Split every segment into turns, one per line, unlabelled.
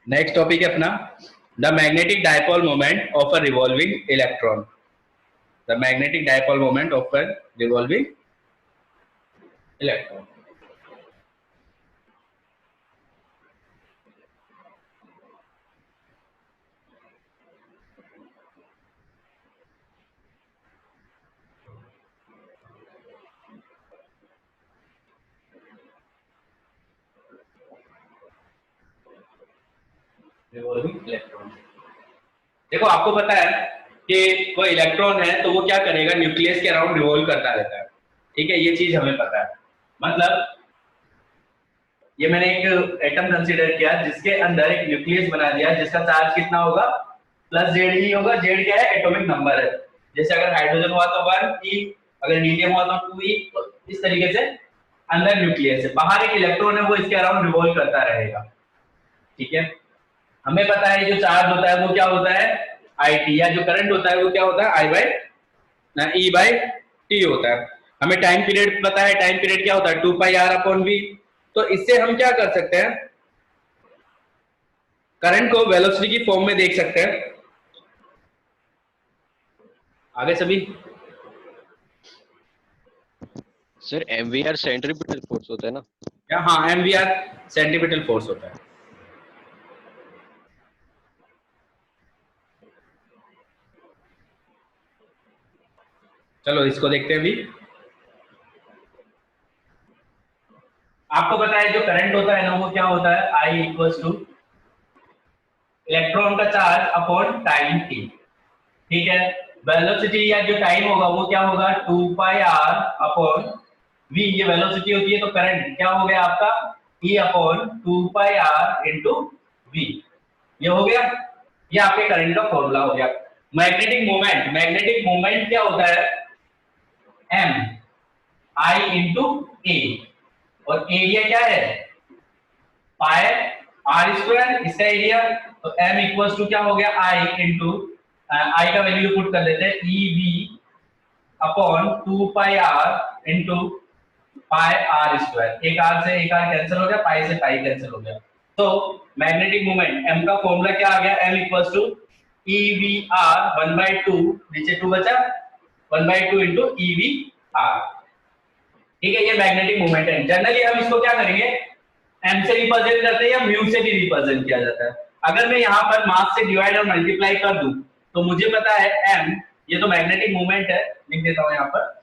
Next topic है अपना the magnetic dipole moment of a revolving electron. The magnetic dipole moment of a revolving electron. Revolving electron, देखो आपको पता है कि वो इलेक्ट्रॉन है तो वो क्या करेगा, न्यूक्लियस के अराउंड रिवॉल्व करता रहता है। ठीक है, ये चीज हमें पता है। मतलब ये मैंने एक एटम कंसीडर किया जिसके अंदर एक न्यूक्लियस बना दिया जिसका चार्ज कितना होगा, प्लस जेड ही होगा। जेड क्या है, एटॉमिक नंबर है। जैसे अगर हाइड्रोजन हुआ तो 1 ई, अगर हीलियम हुआ तो 2 ई। तो इस तरीके से अंदर न्यूक्लियस है, बाहर एक इलेक्ट्रॉन है वो इसके अराउंड रिवॉल्व करता रहेगा। ठीक है, हमें पता है जो चार्ज होता है वो क्या होता है, आई टी, या जो करंट होता है वो क्या होता है, आई बाई ई बाई टी होता है। हमें टाइम पीरियड पता है, टाइम पीरियड क्या होता है, 2 पाई आर अपॉन वी। तो इससे हम क्या कर सकते हैं, करंट को वेलोसिटी की फॉर्म में देख सकते हैं। आगे सभी।
सर एमवीआर सेंट्रीपिटल फोर्स होता है ना?
क्या, हाँ, m v r centripetal force होता है। चलो इसको देखते हैं अभी। आपको पता है जो करंट होता है ना वो क्या होता है, आई इक्वल्स टू इलेक्ट्रॉन का चार्ज अपॉन टाइम टी। ठीक है, वेलोसिटी या जो टाइम होगा वो क्या होगा, 2 पाई आर अपॉन वी। ये वेलोसिटी होती है, तो करंट क्या हो गया आपका, e upon 2 pi r into v. ये हो गया, ये आपके करंट का फॉर्मूला हो गया। मैग्नेटिक मोमेंट क्या होता है, एम आई इंटू ए, और एरिया क्या है, पाई आर स्क्वायर, इसका एरिया। तो एम इक्वल्स टू क्या हो गया, आई इंटू, आई का वैल्यू पुट कर देते हैं, e v upon 2 pi r into pi r square. एक आर से एक आर कैंसिल हो गया, पाई से पाई कैंसिल हो गया। तो मैग्नेटिक मोमेंट एम का फॉर्मूला क्या आ गया, m equals to e v r 1/2, नीचे 2 बचा, 1/2 इंटू ई वी आर। ठीक है, ये मैग्नेटिक मोमेंट है। जनरली हम इसको क्या करेंगे, एम से रिप्रेजेंट करते हैं या म्यू से भी रिप्रेजेंट किया जाता है। अगर मैं यहाँ पर मास से डिवाइड और मल्टीप्लाई कर दूं तो मुझे पता है एम, ये तो मैग्नेटिक मोमेंट है, लिख देता हूं यहाँ पर।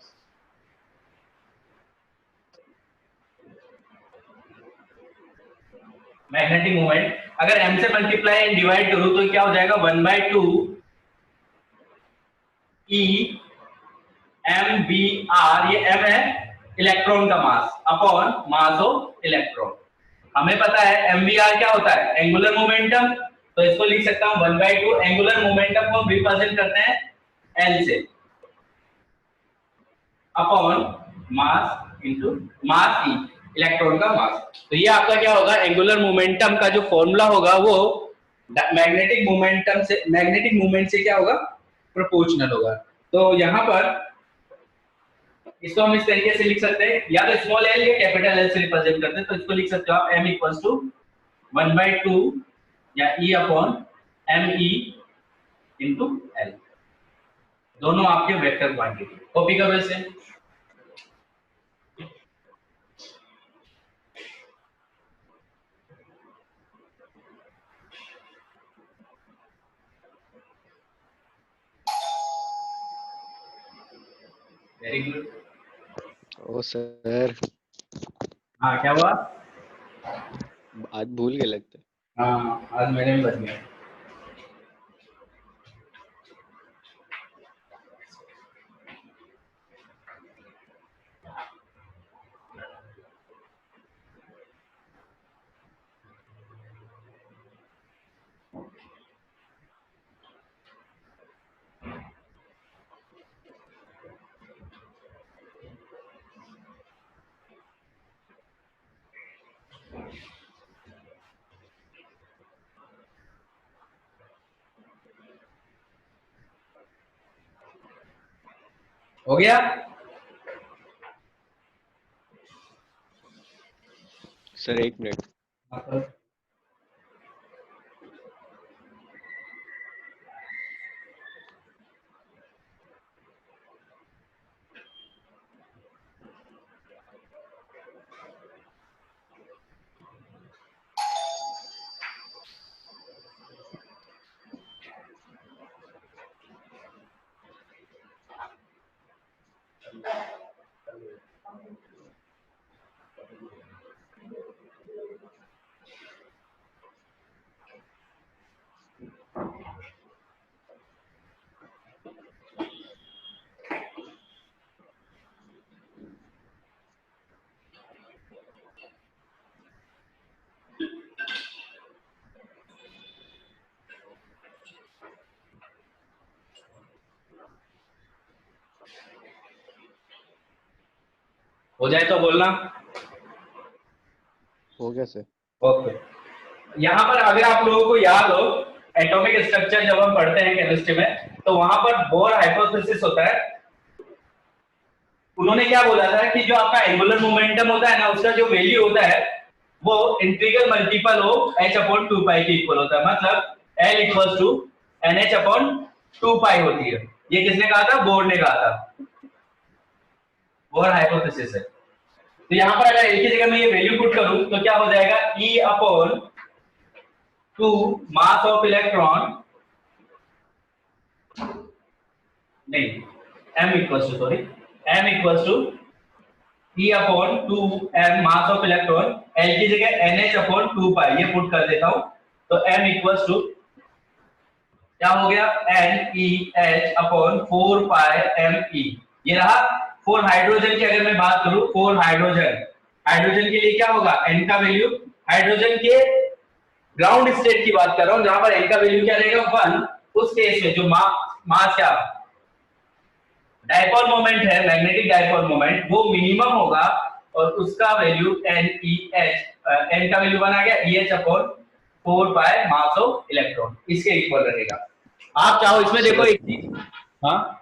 मैग्नेटिक मोमेंट अगर एम से मल्टीप्लाई एंड डिवाइड करूं तो क्या हो जाएगा, 1/2 ई एम बी आर, ये एम है इलेक्ट्रॉन का mass upon mass of electron. हमें पता है एम बी आर क्या होता है, एंगुलर मोमेंटम। तो इसको लिख सकता हूं 1/2, एंगुलर मोमेंटम को रिप्रेजेंट करते हैं एल से, अपॉन मास इंटू मास ई, इलेक्ट्रॉन का मास। तो ये आपका क्या होगा, एंगुलर मोमेंटम का जो फॉर्मूला होगा वो मैग्नेटिक मोमेंट से क्या होगा, प्रोपोर्शनल होगा। तो यहाँ पर इसको हम इस तरीके से लिख सकते हैं, या तो स्मॉल एल या कैपिटल एल से रिप्रेजेंट करते हैं। तो इसको लिख सकते हो आप m इक्वल्स टू 1/2 या e upon m e into l, दोनों आपके वेक्टर क्वांटिटी। कॉपी करो इसे। Very good.
ओ सर,
हाँ, क्या हुआ?
आज भूल गए लगता है।
हाँ, आज मैंने भी बच गया। हो गया?
सर एक मिनट।
हो जाए तो बोलना।
हो गया सर।
ओके, यहाँ पर अगर आप लोगों को याद हो एटॉमिक स्ट्रक्चर जब हम पढ़ते हैं केमिस्ट्री में, तो वहां पर बोर हाइपोथेसिस होता है। उन्होंने क्या बोला था कि जो आपका एंगुलर मोमेंटम होता है ना, उसका जो वैल्यू होता है वो इंटीग्रल मल्टीपल हो h अपॉन 2 पाई के इक्वल होता है। मतलब L equals to NH upon 2 pi होती है। ये किसने कहा था? बोर ने कहा था। बोर हाइपोथेसिस है। तो यहाँ पर अगर L की जगह मैं ये वैल्यू पुट करूं तो क्या हो जाएगा? E upon 2 mass of electron, नहीं m equals to, sorry, m equals to E upon 2 m mass of electron, L की जगह NH अपॉन 2 पाई ये पुट कर देता हूं, तो m इक्वल्स टू क्या हो गया? NEH अपॉन 4 पाई ME। ये रहा। 4 हाइड्रोजन की अगर मैं बात करूं, 4 हाइड्रोजन, हाइड्रोजन के लिए क्या होगा? n का वैल्यू, हाइड्रोजन के ग्राउंड स्टेट की बात कर रहा हूं जहां पर n का वैल्यू क्या रहेगा? 1। उस केस में जो मास क्या डायपोल मोमेंट है, मैग्नेटिक डायपोल मोमेंट, वो मिनिमम होगा और उसका वैल्यू NEH, n का वैल्यू 1 आ गया, EH upon 4 pi mass of electron, इसके इक्वल रहेगा। आप चाहो इसमें देखो एक चीज, हाँ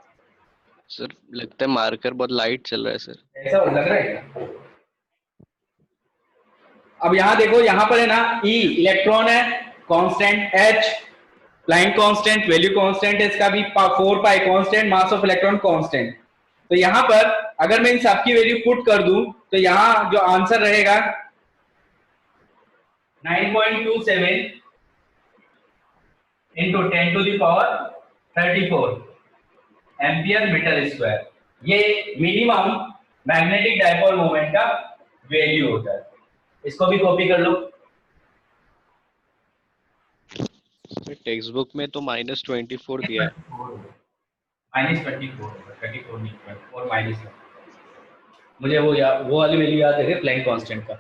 सर लगता है मार्कर बहुत लाइट चल रहा है सर।
ऐसा लग रहा है क्या? अब यहाँ देखो, यहाँ पर है ना E इलेक्ट्रॉन है, constant, H flying constant, value constant है इसका भी, 4 पाई constant, mass of electron constant. तो यहाँ पर अगर मैं इन सबकी वैल्यू पुट कर दूं तो यहाँ जो आंसर रहेगा 9.27 into 10 to the power 34 ampere metre square. ये मिनिमम मैग्नेटिक डायपोल मोमेंट का वैल्यू होता है। इसको भी कॉपी कर लो।
टेक्स्ट बुक में तो -24 दिया है।
-24, 34 नहीं, 24 माइनस, मुझे वो वाली वैल्यू याद है प्लैंक कांस्टेंट का।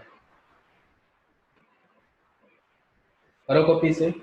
करो कॉपी से।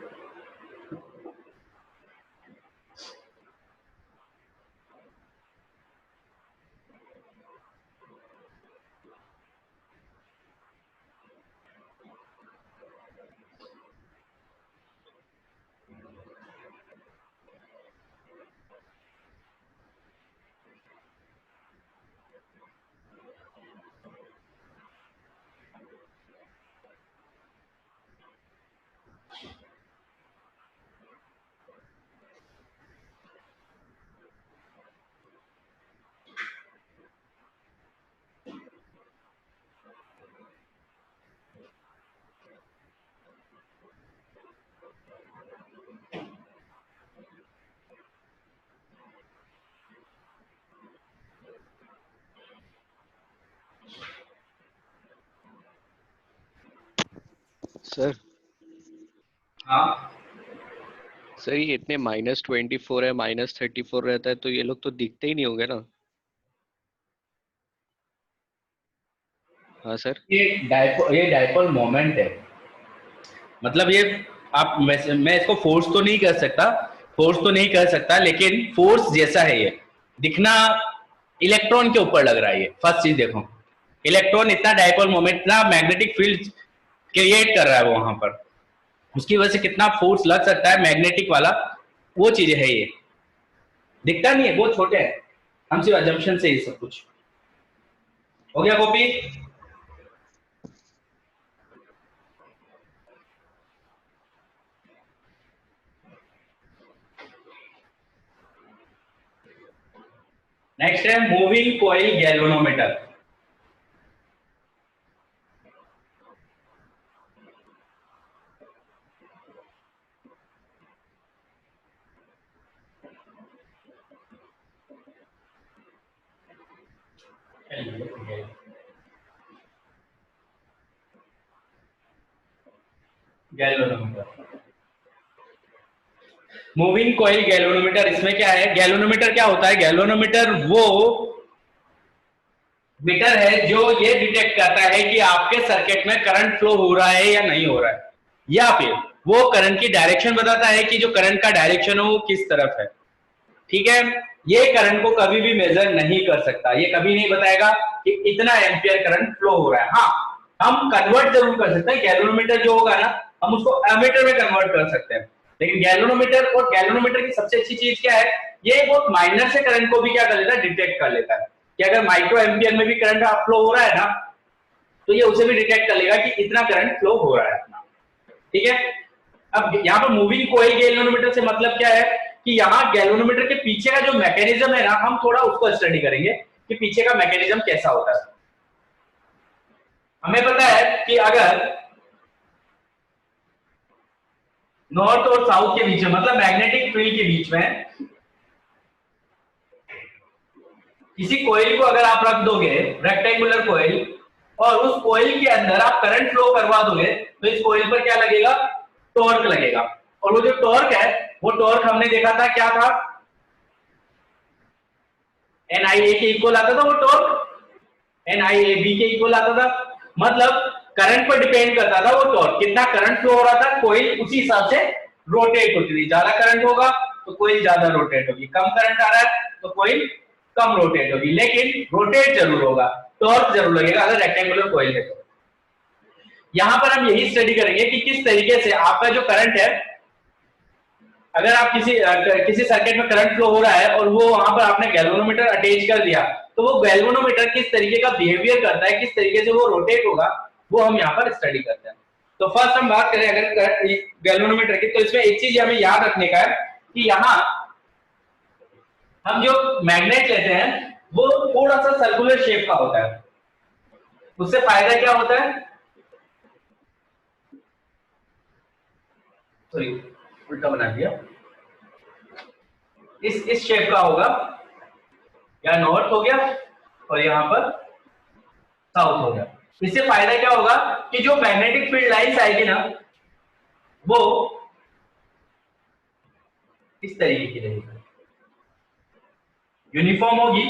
सर
हाँ
सर ये इतने -24 है, -34 रहता है तो ये लोग तो दिखते ही नहीं होंगे ना। हाँ सर।
ये डायपोल मोमेंट है। मतलब ये आप, मैं इसको फोर्स तो नहीं कर सकता, लेकिन फोर्स जैसा है ये। दिखना इलेक्ट्रॉन के ऊपर लग रहा है। ये फर्स्ट चीज देखो, इलेक्ट्रॉन इतना डायपोल मोमेंट, इतना मैग्नेटिक फील्ड क्रिएट कर रहा है वो वहां पर, उसकी वजह से कितना फोर्स लग सकता है मैग्नेटिक वाला, वो चीज है ये। दिखता नहीं है, बहुत छोटे हैं, हम सिर्फ अजम्पशन से ये सब कुछ हो गया। कॉपी। नेक्स्ट है moving coil galvanometer. Galvanometer, moving coil galvanometer. इसमें क्या है? गैल्वेनोमीटर क्या होता है? गैल्वेनोमीटर वो मीटर है जो ये डिटेक्ट करता है कि आपके सर्किट में करंट फ्लो हो रहा है या नहीं हो रहा है, या फिर वो करंट की डायरेक्शन बताता है कि जो करंट का डायरेक्शन है वो किस तरफ है। ठीक है, ये करंट को कभी भी मेजर नहीं कर सकता, ये कभी नहीं बताएगा कि इतना एम्पियर करंट फ्लो हो रहा है। हाँ, हम कन्वर्ट जरूर कर सकते हैं, गैल्वेनोमीटर जो होगा ना हम उसको एमीटर में कन्वर्ट कर सकते हैं, लेकिन गैल्वेनोमीटर की सबसे अच्छी चीज क्या है, ये बहुत माइनर से करंट को भी क्या कर लेता है, डिटेक्ट कर लेता है कि अगर माइक्रो एम्पियर में भी करंट फ्लो हो रहा है ना तो ये उसे भी डिटेक्ट कर लेगा कि इतना करंट फ्लो हो रहा है अपना। ठीक है, अब यहाँ पर मूविंग कॉइल गैल्वेनोमीटर से मतलब क्या है कि यहाँ गैल्वेनोमीटर के पीछे का जो मैकेनिज्म है ना हम थोड़ा उसको स्टडी करेंगे कि पीछे का मैकेनिज्म कैसा होता है। हमें पता है कि अगर नॉर्थ और साउथ के बीच में मतलब मैग्नेटिक फील्ड के बीच में किसी कॉइल को अगर आप रख दोगे, रेक्टेंगुलर कॉइल, और उस कॉइल के अंदर आप करंट फ्लो करवा दोगे तो इस कॉइल पर क्या लगेगा, टॉर्क लगेगा। और वो जो टॉर्क है वो टॉर्क हमने देखा था क्या था, NIA के इक्वल आता था वो टॉर्क, NIAB के इक्वल आता था। मतलब करंट पर डिपेंड करता था वो टॉर्क, कितना करंट फ्लो हो रहा था कॉइल उसी हिसाब से रोटेट होती थी। ज्यादा करंट होगा तो कॉइल ज्यादा रोटेट होगी, कम करंट आ रहा है तो कॉइल कम रोटेट होगी, लेकिन रोटेट जरूर होगा, टॉर्क जरूर लगेगा अगर रेक्टेंगुलर कॉइल है तो। यहां पर हम यही स्टडी करेंगे कि किस तरीके से आपका जो करंट है, अगर आप किसी सर्किट में करंट फ्लो हो रहा है और वो वहां पर आपने गैल्वेनोमीटर अटैच कर दिया तो वो गैल्वेनोमीटर किस तरीके का बिहेवियर करता है, किस तरीके से वो रोटेट होगा, वो हम यहाँ पर स्टडी करते हैं। तो फर्स्ट हम बात करें अगर गैल्वेनोमीटर की, तो इसमें एक चीज हमें याद रखने का है कि यहाँ हम जो मैग्नेट लेते हैं वो थोड़ा सा सर्कुलर शेप का होता है। उससे फायदा क्या होता है, सॉरी उल्टा बना दिया, इस शेप का होगा, या नॉर्थ हो गया और यहां पर साउथ हो गया। इससे फायदा क्या होगा कि जो मैग्नेटिक फील्ड लाइंस आएगी ना वो इस तरीके की रहेगी, यूनिफॉर्म होगी,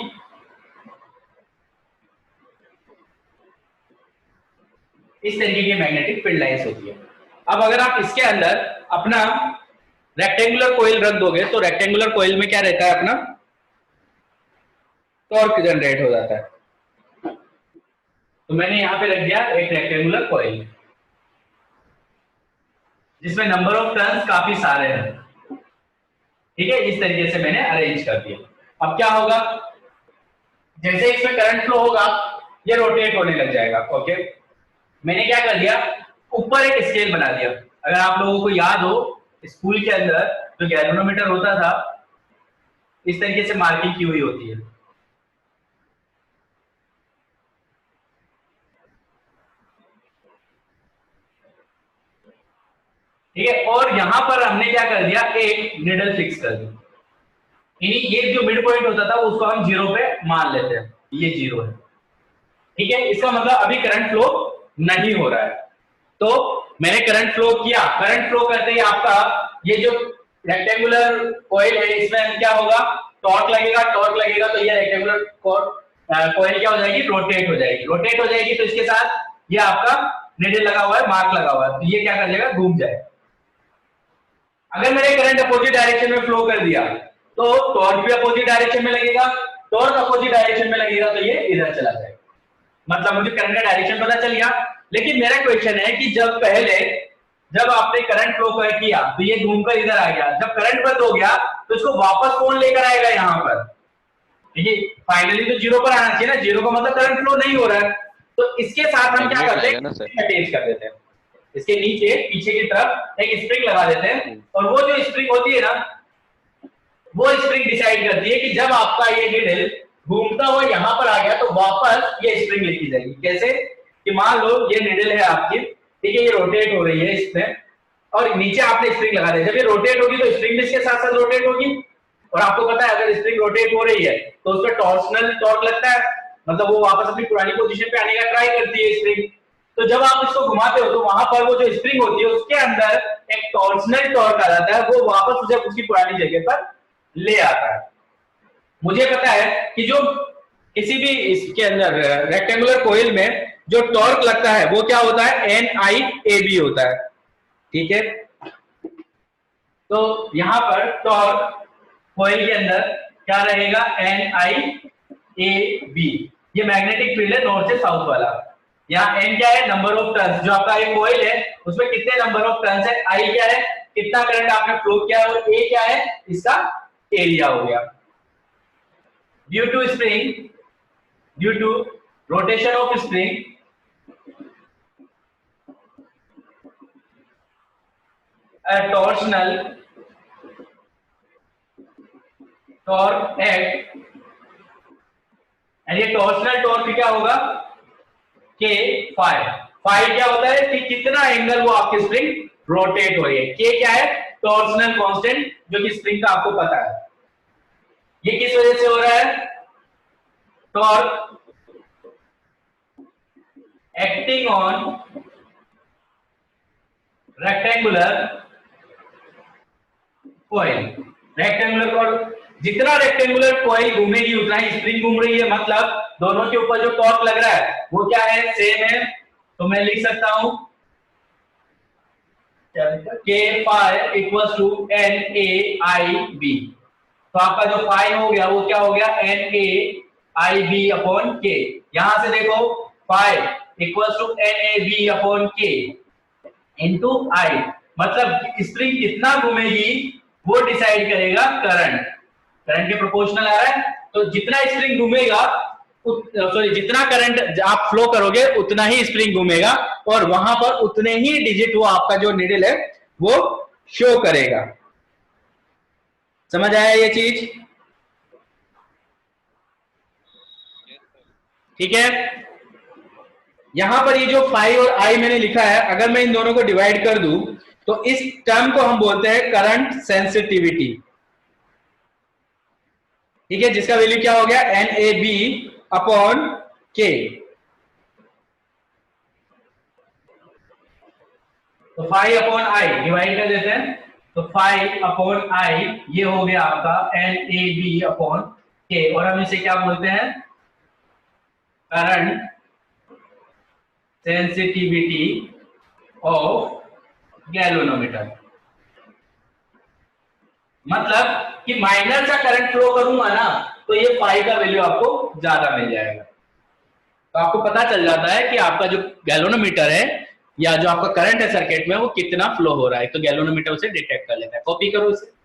इस तरीके की मैग्नेटिक फील्ड लाइंस होती है। अब अगर आप इसके अंदर अपना रेक्टेंगुलर कॉइल रख दोगे तो रेक्टेंगुलर कॉइल में क्या रहता है, अपना टॉर्क जनरेट हो जाता है। तो मैंने यहां पे रख दिया एक रेक्टेंगुलर कॉइल जिसमें नंबर ऑफ टर्न्स काफी सारे हैं। ठीक है, इस तरीके से मैंने अरेंज कर दिया। अब क्या होगा, जैसे इसमें करंट फ्लो होगा ये रोटेट होने लग जाएगा। ओके, मैंने क्या कर दिया, ऊपर एक स्केल बना दिया। अगर आप लोगों को याद हो स्कूल के अंदर जो गैल्वेनोमीटर होता था इस तरीके से मार्किंग की हुई होती है। ठीक है, और यहां पर हमने क्या कर दिया, एक निडल फिक्स कर दी। ये जो मिड पॉइंट होता था उसको हम 0 पे मान लेते हैं, ये 0 है। ठीक है, इसका मतलब अभी करंट फ्लो नहीं हो रहा है। तो मैंने करंट फ्लो किया, करंट फ्लो करते ही आपका ये जो रेक्टेंगुलर कॉइल है इसमें क्या होगा, टॉर्क लगेगा तो ये रेक्टेंगुलर कॉइल क्या हो जाएगी, रोटेट हो जाएगी। तो इसके साथ ये आपका निडल लगा हुआ है, मार्क लगा हुआ है, तो ये क्या कर जाएगा, घूम जाएगा। अगर मैंने करंट अपोजिट डायरेक्शन में फ्लो कर दिया तो टॉर्क भी अपोजिट डायरेक्शन में लगेगा, टॉर्क अपोजिट डायरेक्शन में लगेगा तो ये इधर चला जाएगा। मतलब मुझे करंट का डायरेक्शन पता चल गया। लेकिन मेरा क्वेश्चन है कि जब आपने करंट फ्लो किया तो ये घूमकर इधर आ गया, जब करंट बंद हो गया तो इसको वापस कौन लेकर आएगा यहाँ पर, देखिए फाइनली तो 0 पर आना चाहिए ना, 0 का मतलब करंट फ्लो नहीं हो रहा है। तो इसके साथ हम क्या करते हैं, अटैच कर देते हैं, इसके नीचे पीछे की तरफ एक स्प्रिंग लगा देते हैं, और वो जो स्प्रिंग होती है ना वो स्प्रिंग डिसाइड करती है कि जब आपका ये निडल घूमता हुआ यहाँ पर आ गया तो वापस ये स्प्रिंग लेके जाएगी। कैसे कि मान लो ये निडल है आपकी, ठीक है, ये रोटेट हो रही है इसमें, और नीचे आपने स्प्रिंग लगा दी। जब ये रोटेट होगी तो स्प्रिंग भी इसके साथ साथ रोटेट होगी, और आपको पता है अगर स्प्रिंग रोटेट हो रही है तो उसमें टॉर्सनल टॉर्क लगता है, मतलब वो वापस अपनी पुरानी पोजीशन पे आने का ट्राई करती है स्प्रिंग। तो जब आप इसको घुमाते हो तो वहां पर वो जो स्प्रिंग होती है उसके अंदर एक टॉर्सनल टॉर्क आ जाता है, वो वापस उसे उसकी पुरानी जगह पर ले आता है। मुझे पता है कि जो किसी भी इसके अंदर रेक्टेंगुलर कॉइल में जो टॉर्क लगता है वो क्या होता है, NIAB होता है। ठीक है, तो यहां पर टॉर्क कॉइल के अंदर क्या रहेगा, एन आई ए बी। ये मैग्नेटिक फील्ड है नॉर्थ से साउथ वाला। यहाँ एन क्या है, नंबर ऑफ टर्न्स, जो आपका एक कॉइल है उसमें कितने नंबर ऑफ टर्न्स है, आई क्या है, कितना करंट आपने फ्लो किया है, और ए क्या है, इसका एरिया हो गया। Due to spring, due to rotation of spring, a torsional torque act, ये टॉर्सनल टॉर्क क्या होगा, के फाई। फाई क्या होता है कि कितना एंगल वो आपकी स्प्रिंग रोटेट हो रही है। के क्या है, टॉर्सनल कांस्टेंट, जो कि स्प्रिंग का आपको पता है। ये किस वजह से हो रहा है, torque acting on rectangular coil. Rectangular coil, जितना रेक्टेंगुलर कॉइल घूमेगी उतना ही स्प्रिंग घूम रही है, मतलब दोनों के ऊपर जो टॉर्क लग रहा है वो क्या है, सेम है। तो मैं लिख सकता हूं के phi equal to N A I B. तो आपका जो फाई हो गया वो क्या हो गया, N A I B upon K. यहां से देखो phi equal to N A B upon K into I, मतलब स्प्रिंग कितना घूमेगी वो डिसाइड करेगा करंट। करंट के प्रोपोर्शनल आ रहा है, तो जितना स्प्रिंग घूमेगा, सॉरी जितना करंट आप फ्लो करोगे उतना ही स्प्रिंग घूमेगा, और वहां पर उतने ही डिजिट वो आपका जो नीडल है वो शो करेगा। समझ आया ये चीज, ठीक है। यहां पर ये जो फाई और आई मैंने लिखा है, अगर मैं इन दोनों को डिवाइड कर दूं तो इस टर्म को हम बोलते हैं करंट सेंसिटिविटी, ठीक है, जिसका वैल्यू क्या हो गया, एन ए बी अपॉन के। तो फाई अपॉन आई डिवाइड कर देते हैं, तो फाई अपॉन आई ये हो गया आपका एन ए बी अपॉन के, और हम इसे क्या बोलते हैं, करंट सेंसिटिविटी ऑफ गैल्वेनोमीटर। मतलब कि माइनर सा करंट फ्लो करूंगा ना तो ये फाई का वैल्यू आपको ज्यादा मिल जाएगा। तो आपको पता चल जाता है कि आपका जो गैल्वेनोमीटर है या जो आपका करंट है सर्किट में वो कितना फ्लो हो रहा है, तो गैल्वेनोमीटर उसे डिटेक्ट कर लेता है। कॉपी करो उसे।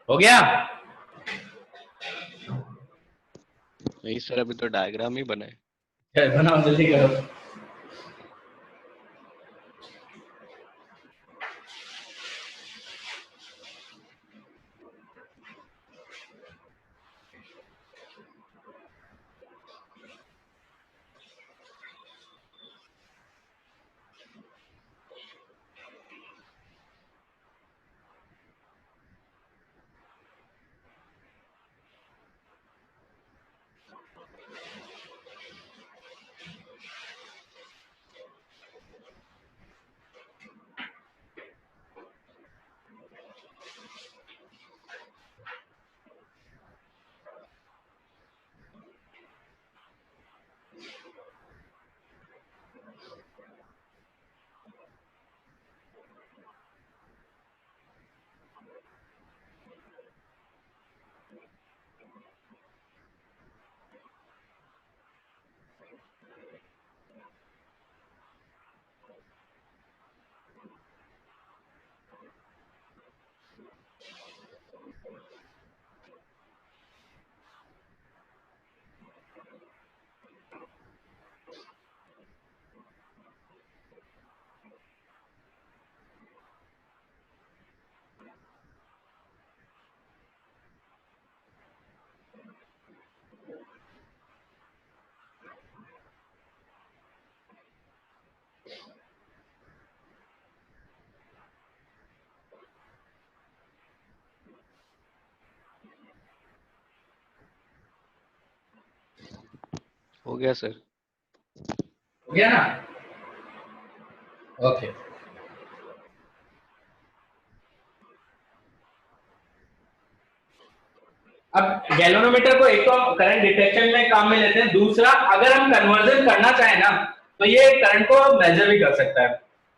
हो गया,
नहीं सर, अभी तो डायग्राम ही बना है।
बनाओ जल्दी करो।
हो गया सर।
हो गया ना? ओके। अब गैल्वेनोमीटर को एक तो करंट डिटेक्शन में काम में लेते हैं, दूसरा अगर हम कन्वर्जन करना चाहें ना तो ये करंट को मेजर भी कर सकता है,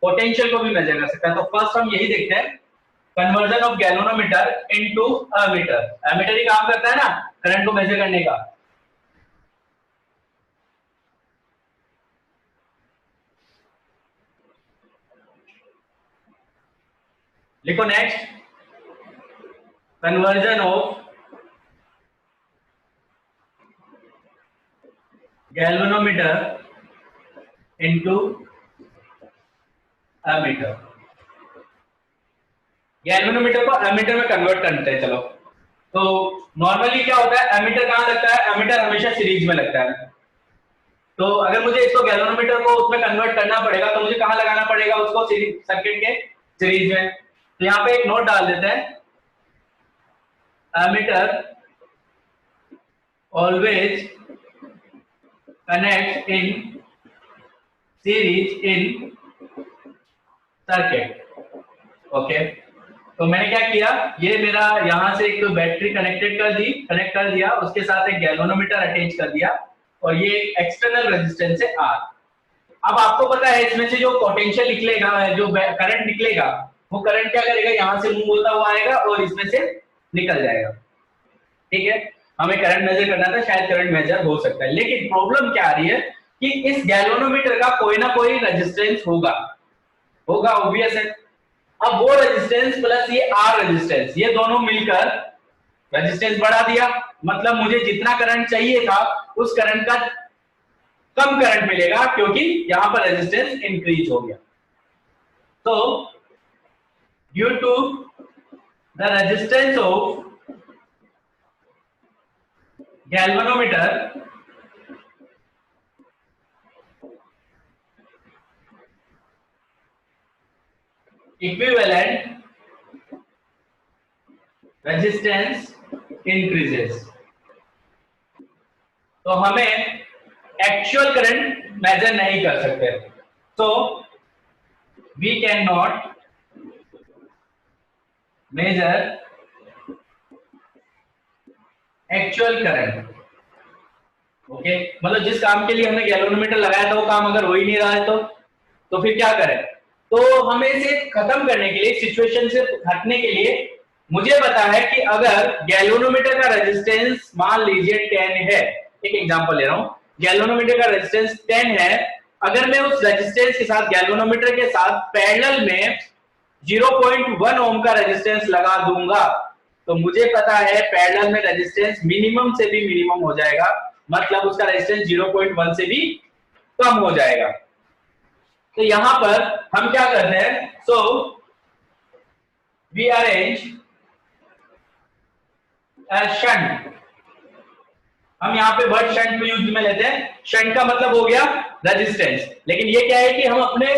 पोटेंशियल को भी मेजर कर सकता है। तो फर्स्ट हम यही देखते हैं, conversion of galvanometer into ammeter. Ammeter ही काम करता है ना करंट को मेजर करने का। लिखो next, conversion of galvanometer into ammeter. Galvanometer को एमीटर में कन्वर्ट करते हैं। चलो, तो नॉर्मली क्या होता है, एमीटर कहां लगता है? एमीटर हमेशा सीरीज में लगता है। तो अगर मुझे इसको गैल्वेनोमीटर को उसमें कन्वर्ट करना पड़ेगा तो मुझे कहां लगाना पड़ेगा उसको? सीरीज सर्किट के सीरीज में। तो यहाँ पे एक नोट डाल देते हैं, ammeter always connect in series in circuit. Okay, तो मैंने क्या किया, ये मेरा यहां से एक बैटरी कनेक्ट कर दिया, उसके साथ एक गैल्वेनोमीटर अटैच कर दिया और ये एक्सटर्नल रेजिस्टेंस है आर। अब आपको पता है इसमें से जो पोटेंशियल निकलेगा, जो करंट निकलेगा, वो करंट क्या करेगा, यहां से मूव होता हुआ आएगा और इसमें से निकल जाएगा। ठीक है, हमें करंट मेजर करना था, शायद करंट मेजर हो सकता है, लेकिन प्रॉब्लम क्या आ रही है कि इस गैल्वेनोमीटर का कोई ना कोई रेजिस्टेंस होगा, ऑब्वियस है। अब वो रेजिस्टेंस प्लस ये आर रेजिस्टेंस, ये दोनों मिलकर रेजिस्टेंस बढ़ा दिया, मतलब मुझे जितना करंट चाहिए था उस करंट का कम करंट मिलेगा क्योंकि यहां पर रेजिस्टेंस इंक्रीज हो गया। तो due to the resistance of galvanometer equivalent resistance increases. तो हमें एक्चुअल करंट मेजर नहीं कर सकते, तो we can not measure actual current. Okay, मतलब जिस काम के लिए हमने गैल्वेनोमीटर लगाया था वो काम अगर हो ही नहीं रहा है तो फिर क्या करें? तो हमें इसे खत्म करने के लिए, सिचुएशन से हटने के लिए, मुझे पता है कि अगर गैल्वेनोमीटर का रेजिस्टेंस मान लीजिए 10 है, एक एग्जांपल ले रहा हूं, गैल्वेनोमीटर का रेजिस्टेंस 10 है, अगर मैं उस रेजिस्टेंस के साथ, गैल्वेनोमीटर के साथ पैरेलल में 0.1 ओम का रेजिस्टेंस लगा दूंगा तो मुझे पता है पैरेलल में रेजिस्टेंस मिनिमम से भी मिनिमम हो जाएगा, मतलब उसका रेजिस्टेंस 0.1 से भी कम हो जाएगा। तो यहां पर हम क्या करते हैं, सो वी अरेंज शंट। हम यहाँ पे वर्ड शंट में यूज में लेते हैं, शंट का मतलब हो गया रेजिस्टेंस, लेकिन ये क्या है कि हम अपने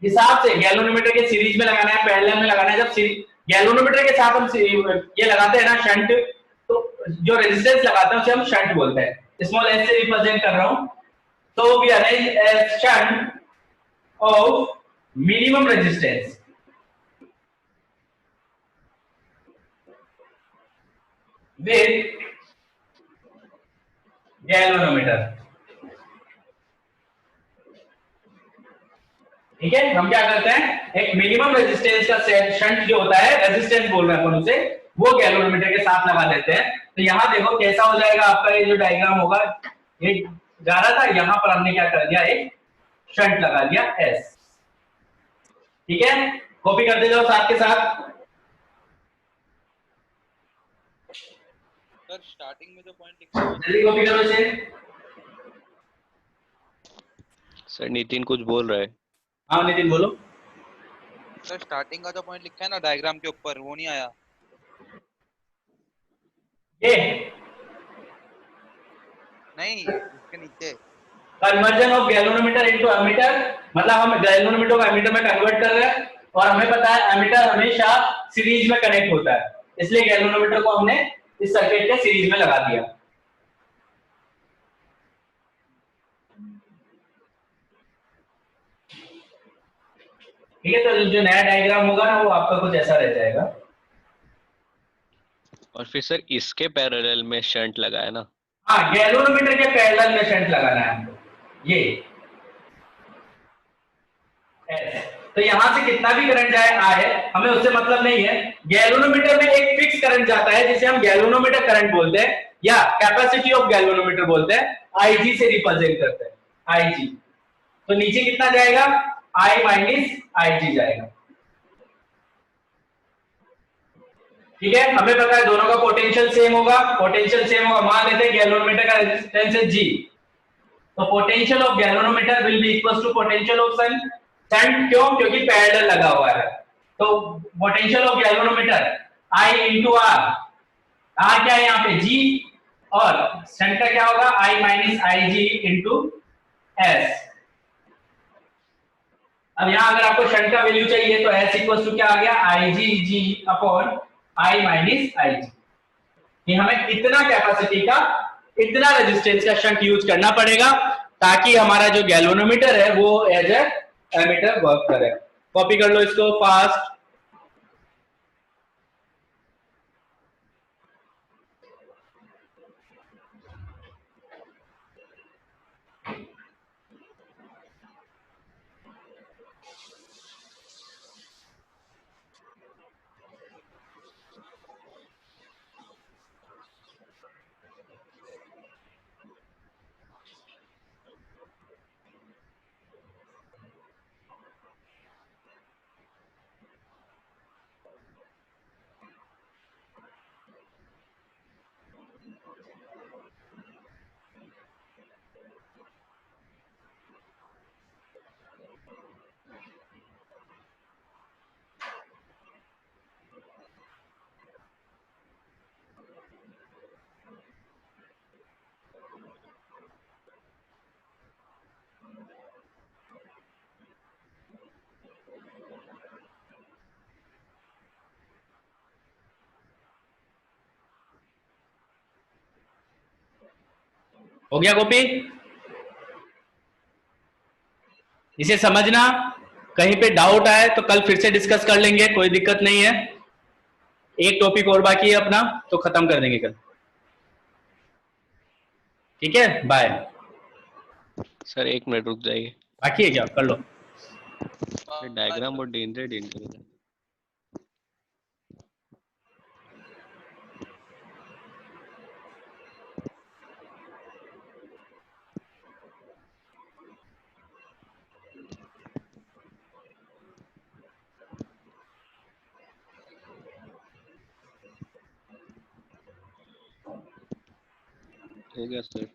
हिसाब से गैल्वेनोमीटर के सीरीज में लगाना है, पैरेलल में लगाना है। जब गैल्वेनोमीटर के साथ हम ये लगाते हैं ना शंट, तो जो रेजिस्टेंस लगाते हैं उसे हम शंट बोलते हैं, स्मॉल एस से रिप्रेजेंट कर रहा हूं। तो we arrange as shunt of minimum resistance with galvanometer. ठीक है, हम क्या करते हैं, एक मिनिमम रेजिस्टेंस का सेट शंट जो होता है, रेजिस्टेंस बोल रहे हैं अपन उसे, वो गैल्वेनोमीटर के साथ लगा देते हैं। तो यहां देखो कैसा हो जाएगा आपका ये जो डायग्राम होगा, ये जा रहा था, यहां पर हमने क्या कर दिया, एक शंट लगा दिया एस। ठीक है, कॉपी करते जाओ साथ के साथ।
सर स्टार्टिंग में जो पॉइंट लिखा है
जल्दी कॉपी करो इसे।
सर नितिन कुछ बोल रहा है।
हाँ नितिन बोलो।
सर स्टार्टिंग का जो पॉइंट लिखा है ना डायग्राम के ऊपर, वो नहीं आया।
ये
नहीं, इसके नीचे
conversion of galvanometer into ammeter, मतलब हम गैल्वेनोमीटर को एमीटर में कन्वर्ट कर रहे हैं और हमें पता है एमीटर हमेशा सीरीज में कनेक्ट होता है, इसलिए गैल्वेनोमीटर को हमने इस सर्किट के सीरीज में लगा दिया। ठीक है, तो जो नया डायग्राम होगा ना वो आपका कुछ ऐसा रह जाएगा।
और फिर सर इसके पैरेलल में शंट लगा है ना?
हाँ, गैल्वेनोमीटर के पैरेलल में शंट लगाना है हमको, ये ऐसे। तो यहाँ से कितना भी करंट जाए आए हमें उससे मतलब नहीं है। गैल्वेनोमीटर में एक फिक्स करंट जाता है जिसे हम गैल्वेनोमीटर करंट बोलते हैं या कैपेसिटी ऑफ गैल्वेनोमीटर बोलते हैं, आईजी से रिप्रेजेंट करते हैं, आईजी। तो नीचे कितना जाएगा, आई माइनस आईजी जाएगा। ठीक है, हमें पता है दोनों का पोटेंशियल सेम होगा, पोटेंशियल सेम होगा, मान लेते हैं गैल्वेनोमीटर का रेजिस्टेंस है जी, तो potential of galvanometer will be equal to potential of shunt. Shunt क्यों, क्योंकि पैरेलल लगा हुआ है, तो potential of galvanometer I into R, R क्या है यहाँ पे जी, और शंट का क्या होगा आई माइनस आई जी इंटू एस। अब यहाँ अगर आपको शंट का वैल्यू चाहिए तो एस इक्वल टू क्या आ गया, आई जी जी अपॉन आई माइनस आई जी। कि हमें इतना कैपेसिटी का, इतना रेजिस्टेंस का शंट यूज करना पड़ेगा ताकि हमारा जो गैल्वेनोमीटर है वो एज ए एमीटर वर्क करे। कॉपी कर लो इसको फास्ट। हो गया कॉपी? इसे समझना, कहीं पे डाउट आए तो कल फिर से डिस्कस कर लेंगे, कोई दिक्कत नहीं है। एक टॉपिक और बाकी है अपना, तो खत्म कर देंगे कल। ठीक है, बाय।
सर 1 मिनट रुक जाइए,
बाकी है क्या, कर लो।
डायग्राम और डेंजर हो गया सर।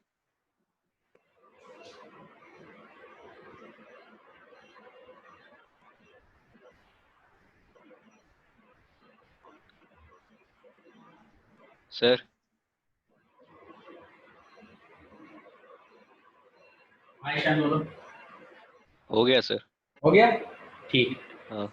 सर
हाँ ईशान बोलो।
हो गया सर।
हो गया, ठीक।
हाँ